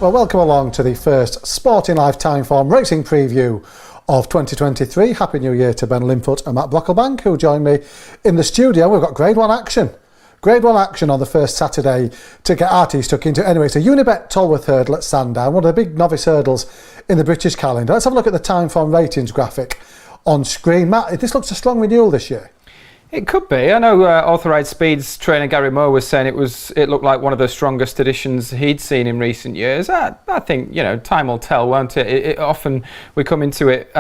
Well, welcome along to the first Sporting Life Time Form Racing Preview of 2023. Happy New Year to Ben Linfoot and Matt Brocklebank, who join me in the studio. We've got Grade 1 action. Grade 1 action on the first Saturday to get our teeth stuck into. Anyway, so Unibet Tolworth hurdle at Sandown, one of the big novice hurdles in the British calendar. Let's have a look at the Time Form ratings graphic on screen. Matt, this looks a strong renewal this year. It could be. I know Authorised Speed's trainer Gary Moore was saying it looked like one of the strongest editions he'd seen in recent years. I think, time will tell, won't it? Often we come into it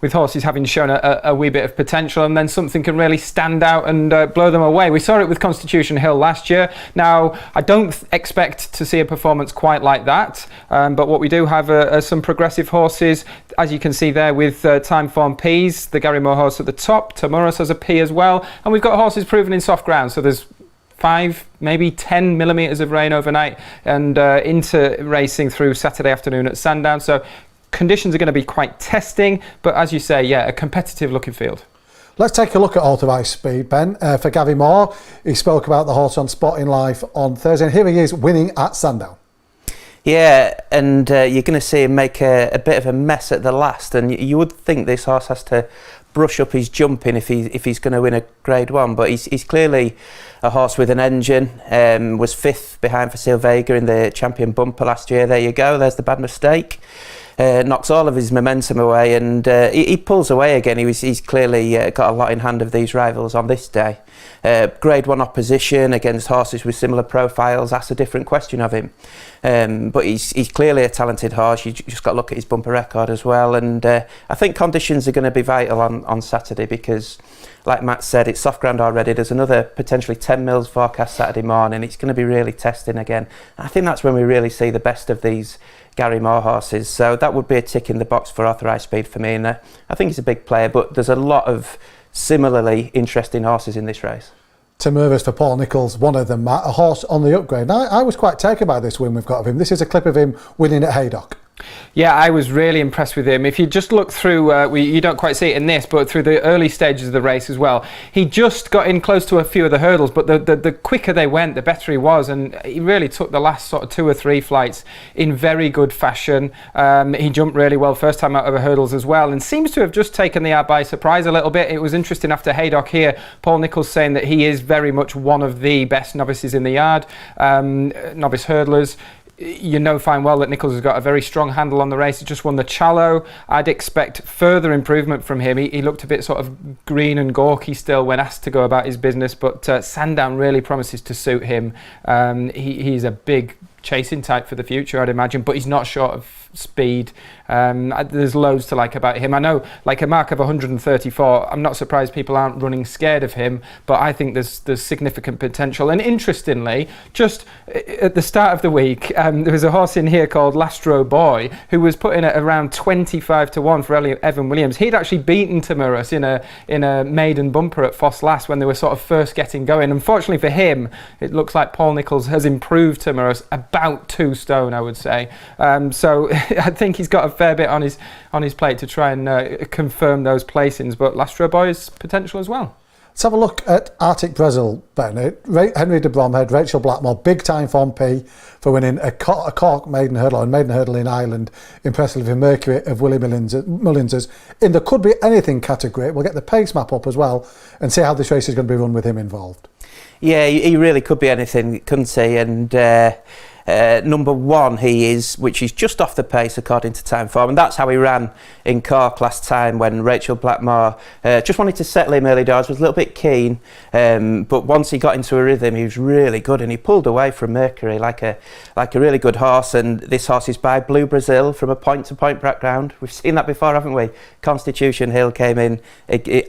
with horses having shown a wee bit of potential, and then something can really stand out and blow them away. We saw it with Constitution Hill last year. Now, I don't expect to see a performance quite like that, but what we do have are some progressive horses, as you can see there with Time Form P's, the Gary Moore horse at the top. Tamuras has a P as well. And we've got horses proven in soft ground, so there's 5, maybe 10 millimetres of rain overnight and into racing through Saturday afternoon at Sandown. So conditions are going to be quite testing, but as you say, yeah, a competitive looking field. Let's take a look at Authorised Speed, Ben. For Gary Moore, he spoke about the horse on Sporting Life on Thursday, and here he is winning at Sandown. Yeah, and you're going to see him make a bit of a mess at the last, and you would think this horse has to brush up his jumping if he's going to win a Grade 1, but he's clearly a horse with an engine. Was 5th behind Facile Vega in the Champion Bumper last year. There you go, there's the bad mistake. Knocks all of his momentum away, and he pulls away again. He's clearly got a lot in hand of these rivals on this day. Grade 1 opposition against horses with similar profiles, that's a different question of him. But he's clearly a talented horse. You just got to look at his bumper record as well, and I think conditions are going to be vital on Saturday, because like Matt said, it's soft ground already. There's another potentially 10 mils forecast Saturday morning. It's going to be really testing again. I think that's when we really see the best of these Gary Moore horses. So that would be a tick in the box for Authorised Speed for me. And I think he's a big player, but there's a lot of similarly interesting horses in this race. Tamuras for Paul Nicholls, one of them, Matt, a horse on the upgrade. Now, I was quite taken by this win we've got of him. This is a clip of him winning at Haydock. Yeah, I was really impressed with him. If you just look through, you don't quite see it in this, but through the early stages of the race as well, he just got in close to a few of the hurdles, but the quicker they went, the better he was, and he really took the last sort of 2 or 3 flights in very good fashion. He jumped really well first time out of the hurdles as well, and seems to have just taken the yard by surprise a little bit. It was interesting after Haydock here, Paul Nicholls saying that he is very much one of the best novices in the yard, novice hurdlers. You know fine well that Nicholls has got a very strong handle on the race. He just won the Challow. I'd expect further improvement from him. He looked a bit sort of green and gawky still when asked to go about his business, but Sandown really promises to suit him. He's a big chasing type for the future, I'd imagine, but he's not short of speed. There's loads to like about him. I know, like a mark of 134, I'm not surprised people aren't running scared of him, but I think there's significant potential. And interestingly, just at the start of the week, there was a horse in here called Lastro Boy who was put in at around 25 to 1 for Evan Williams. He'd actually beaten Tamuras in a maiden bumper at Foss last when they were sort of first getting going. Unfortunately for him, it looks like Paul Nicholls has improved Tamuras about 2 stone, I would say. So I think he's got a fair bit on his plate to try and confirm those placings, but Lastro Boy's potential as well. Let's have a look at Arctic Brazil, Ben. Henry de Bromhead, Rachel Blackmore, big Time Form P for winning a Cork maiden hurdle, and maiden hurdle in Ireland, impressively. Mercury of Willie Mullins's in the could be anything category. We'll get the pace map up as well and see how this race is going to be run with him involved. Yeah, he really could be anything, couldn't he? And number 1 he is, which is just off the pace according to Time Form, and that's how he ran in Cork last time when Rachel Blackmore just wanted to settle him early doors, was a little bit keen, but once he got into a rhythm he was really good, and he pulled away from Mercury like a really good horse. And this horse is by Blue Brazil from a point-to-point background. We've seen that before, haven't we? Constitution Hill came in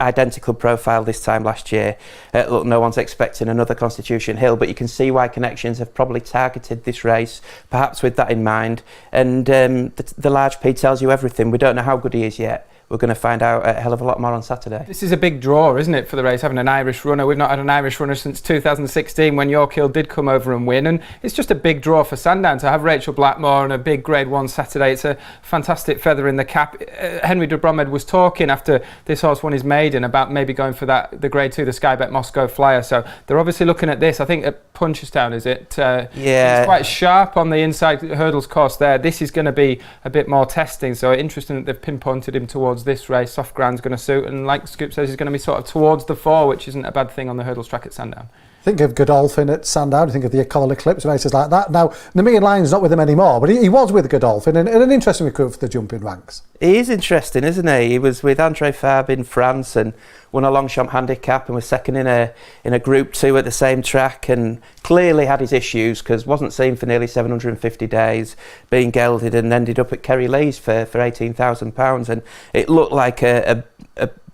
identical profile this time last year. Look, no one's expecting another Constitution Hill, but you can see why Connections have probably targeted this race, perhaps with that in mind. And the large P tells you everything. We don't know how good he is yet, we're going to find out a hell of a lot more on Saturday. This is a big draw, isn't it, for the race, having an Irish runner. We've not had an Irish runner since 2016 when York Hill did come over and win, and it's just a big draw for Sandown to have Rachel Blackmore on a big Grade 1 Saturday. It's a fantastic feather in the cap. Henry de Bromhead was talking after this horse won his maiden about maybe going for the Grade 2, the Sky Bet Moscow Flyer, so they're obviously looking at this. I think at Punchestown, is it? Yeah. It's quite sharp on the inside hurdles course there. This is going to be a bit more testing, so interesting that they've pinpointed him towards this race. Soft ground's going to suit, and like Scoop says, he's going to be sort of towards the 4, which isn't a bad thing on the hurdles track at Sandown. Think of Godolphin at Sandown, think of the Coral Eclipse, races like that. Now, Namian Lyon's not with him anymore, but he was with Godolphin, and an interesting recruit for the jumping ranks. He is interesting, isn't he? He was with André Fabre in France and won a Longchamp Handicap and was second in a Group 2 at the same track, and clearly had his issues because wasn't seen for nearly 750 days, being gelded, and ended up at Kerry Lee's for £18,000, and it looked like a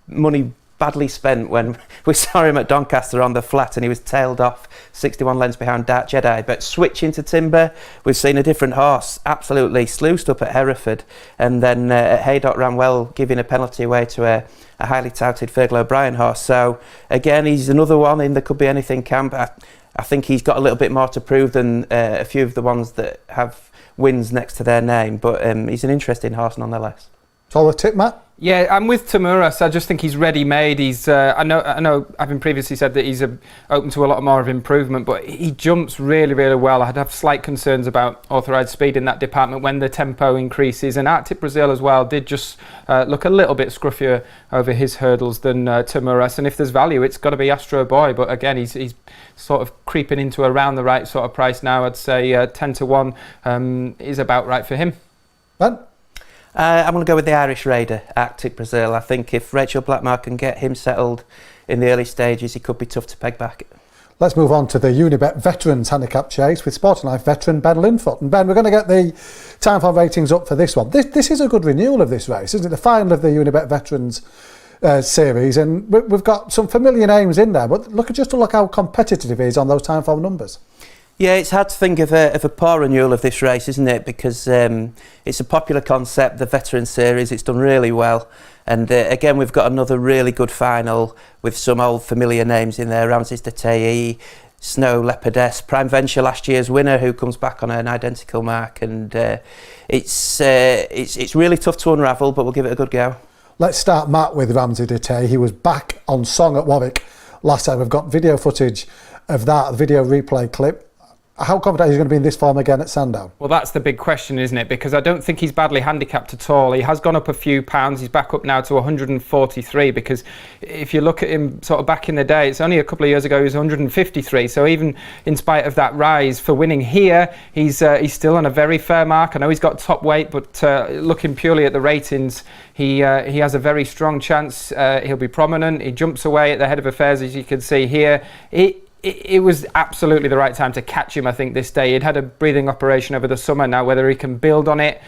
money badly spent when we saw him at Doncaster on the flat and he was tailed off 61 lengths behind Dark Jedi. But switching to Timber, we've seen a different horse absolutely sluiced up at Hereford, and then at Haydock ran well, giving a penalty away to a highly touted Fergal O'Brien horse. So again, he's another one in the could be anything camp. I think he's got a little bit more to prove than a few of the ones that have wins next to their name, but he's an interesting horse nonetheless. Tolworth tip, Matt? Yeah, I'm with Tamuras. I just think he's ready-made. He's I know having previously said that he's open to a lot more of improvement, but he jumps really, really well. I'd have slight concerns about authorised speed in that department when the tempo increases, and Arctic Brazil as well did just look a little bit scruffier over his hurdles than Tamuras, and if there's value, it's got to be Astro Boy, but again, he's sort of creeping into around the right sort of price now. I'd say 10 to 1 is about right for him. Ben? I'm going to go with the Irish Raider, Arctic Brazil. I think if Rachel Blackmore can get him settled in the early stages, he could be tough to peg back. Let's move on to the Unibet Veterans Handicap Chase with Sporting Life veteran Ben Linfoot. And Ben, we're going to get the time form ratings up for this one. This is a good renewal of this race, isn't it? The final of the Unibet Veterans series, and we've got some familiar names in there, but look how competitive it is on those time form numbers. Yeah, it's hard to think of a poor renewal of this race, isn't it? Because it's a popular concept, the Veteran Series. It's done really well. And again, we've got another really good final with some old familiar names in there. Ramses de Tailly, Snow Leopardess, Prime Venture, last year's winner, who comes back on an identical mark. And it's really tough to unravel, but we'll give it a good go. Let's start, Matt, with Ramses de Tailly. He was back on song at Warwick last time. We've got video footage of that, video replay clip. How confident are you going to be in this form again at Sandown? Well, that's the big question, isn't it? Because I don't think he's badly handicapped at all. He has gone up a few pounds. He's back up now to 143, because if you look at him sort of back in the day, it's only a couple of years ago he was 153. So even in spite of that rise for winning here, he's still on a very fair mark. I know he's got top weight, but looking purely at the ratings, he has a very strong chance. He'll be prominent. He jumps away at the head of affairs, as you can see here. It was absolutely the right time to catch him, I think, this day. He'd had a breathing operation over the summer. Now, whether he can build on it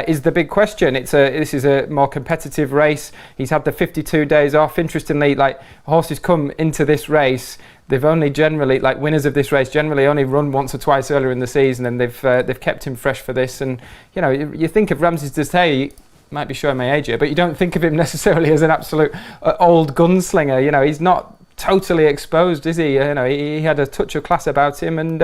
is the big question. This is a more competitive race. He's had the 52 days off. Interestingly, like, horses come into this race, they've only generally, like winners of this race, generally only run once or twice earlier in the season, and they've kept him fresh for this. And, you know, you think of Ramses de Tailly, might be showing my age here, but you don't think of him necessarily as an absolute old gunslinger. You know, he's not totally exposed, is he? You know, he had a touch of class about him, and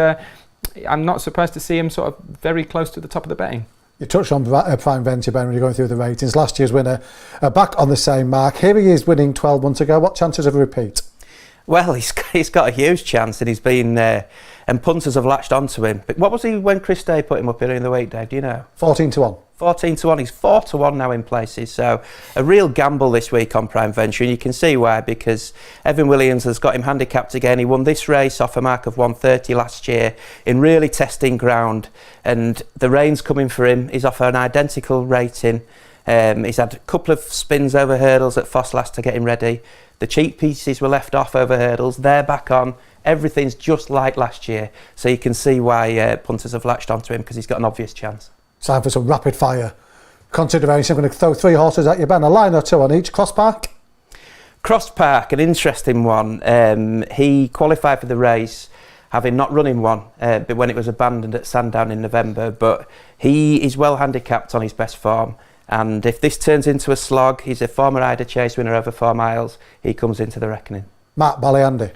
I'm not surprised to see him sort of very close to the top of the betting. You touched on Prime Venture, Ben, when you're going through the ratings. Last year's winner back on the same mark. Here he is winning 12 months ago. What chances of a repeat? Well, he's got a huge chance, and he's been and punters have latched onto him. But what was he when Chris Day put him up here in the week, Dave? Do you know? 14 to 1. 14 to 1. He's 4 to 1 now in places. So a real gamble this week on Prime Venture, and you can see why, because Evan Williams has got him handicapped again. He won this race off a mark of 130 last year in really testing ground, and the rain's coming for him. He's off an identical rating. He's had a couple of spins over hurdles at Foss last to get him ready. The cheap pieces were left off over hurdles. They're back on. Everything's just like last year. So you can see why punters have latched onto him, because he's got an obvious chance. Time for some rapid fire consideration. I'm going to throw 3 horses at you, Ben. A line or 2 on each. Cross Park? Cross Park, an interesting one. He qualified for the race, having not run in one, but when it was abandoned at Sandown in November. But he is well handicapped on his best form. And if this turns into a slog, he's a former Ida Chase winner over 4 miles. He comes into the reckoning. Matt, Ballyandy.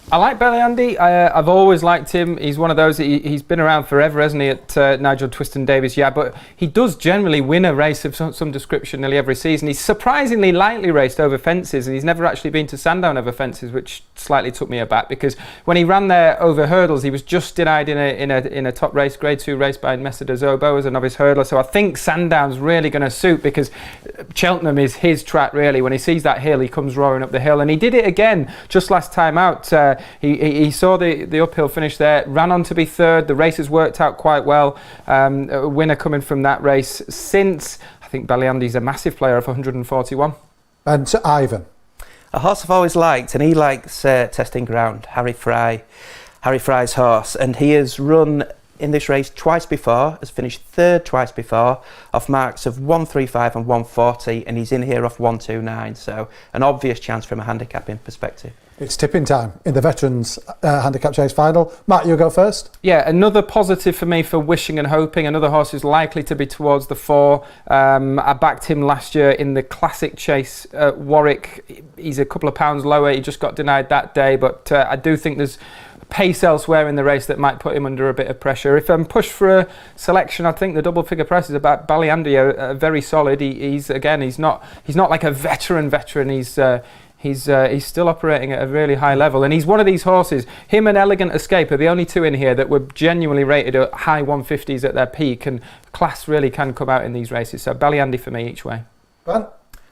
I like Ballyandy. I've always liked him. He's one of those, he's been around forever, hasn't he, at Nigel Twiston Davis? Yeah, but he does generally win a race of some description nearly every season. He's surprisingly lightly raced over fences, and he's never actually been to Sandown over fences, which slightly took me aback, because when he ran there over hurdles, he was just denied in a top race, Grade 2 race by Messida Zobo as a novice hurdler. So I think Sandown's really going to suit, because Cheltenham is his track, really. When he sees that hill, he comes roaring up the hill, and he did it again just last time out. He saw the uphill finish there, ran on to be third. The race has worked out quite well. A winner coming from that race since. I think Ballyandy's a massive player of 141. And to Ivan. A horse I've always liked, and he likes testing ground, Harry Fry's horse, and he has run in this race twice before, has finished third twice before, off marks of 135 and 140, and he's in here off 129, so an obvious chance from a handicapping perspective. It's tipping time in the Veterans Handicap Chase final. Matt, you go first. Yeah, another positive for me for Wishing and Hoping. Another horse who's likely to be towards the 4. I backed him last year in the Classic Chase at Warwick. He's a couple of pounds lower. He just got denied that day, but I do think there's pace elsewhere in the race that might put him under a bit of pressure. If I'm pushed for a selection, I think the double figure prices about Ballyandy are very solid. He's not like a veteran. He's still operating at a really high level, and he's one of these horses. Him and Elegant Escape are the only two in here that were genuinely rated at high 150s at their peak, and class really can come out in these races. So Ballyandy for me each way. Ben?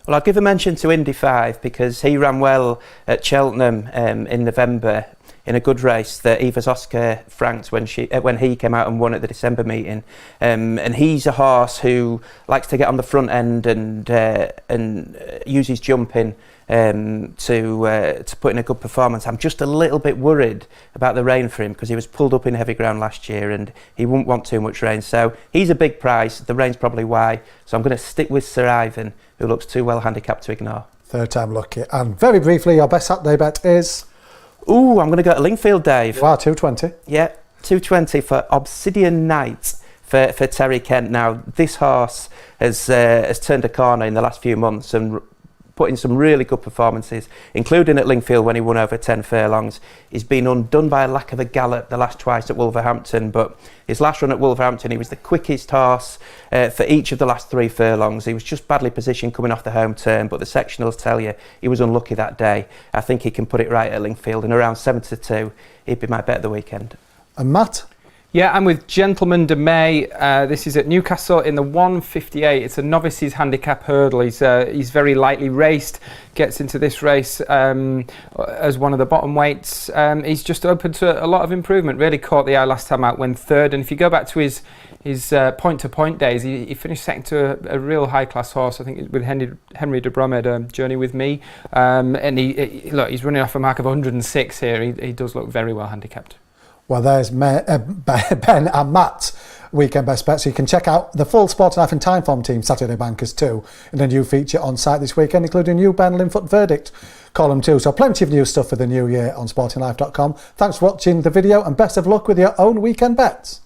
Well, I'll give a mention to Indy 5 because he ran well at Cheltenham in November in a good race that Eva's Oscar Franks when he came out and won at the December meeting, and he's a horse who likes to get on the front end and use his jumping to put in a good performance. I'm just a little bit worried about the rain for him because he was pulled up in heavy ground last year and he wouldn't want too much rain, so he's a big price. The rain's probably why, so I'm going to stick with Sir Ivan, who looks too well handicapped to ignore. Third time lucky. And very briefly, your best Saturday bet is? Ooh, I'm going to go to Lingfield, Dave. You are 220. Yeah, 220 for Obsidian Knight for Terry Kent. Now, this horse has turned a corner in the last few months and put in some really good performances, including at Lingfield when he won over 10 furlongs. He's been undone by a lack of a gallop the last twice at Wolverhampton, but his last run at Wolverhampton, he was the quickest horse for each of the last 3 furlongs. He was just badly positioned coming off the home turn, but the sectionals tell you he was unlucky that day. I think he can put it right at Lingfield, and around 7-2, he'd be my bet of the weekend. And Matt? Yeah, I'm with Gentleman de May. This is at Newcastle in the 158. It's a novices handicap hurdle. He's very lightly raced, gets into this race as one of the bottom weights. He's just open to a lot of improvement. Really caught the eye last time out, went third. And if you go back to his point-to-point days, he finished second to a real high-class horse. I think with Henry de Bromhead, Journey with Me. And he's running off a mark of 106 here. He does look very well handicapped. Well, there's Ben and Matt's weekend best bets. So you can check out the full Sport Life and Timeform team Saturday Bankers too, in a new feature on site this weekend, including new Ben Linfoot verdict column too. So plenty of new stuff for the new year on sportinglife.com. Thanks for watching the video and best of luck with your own weekend bets.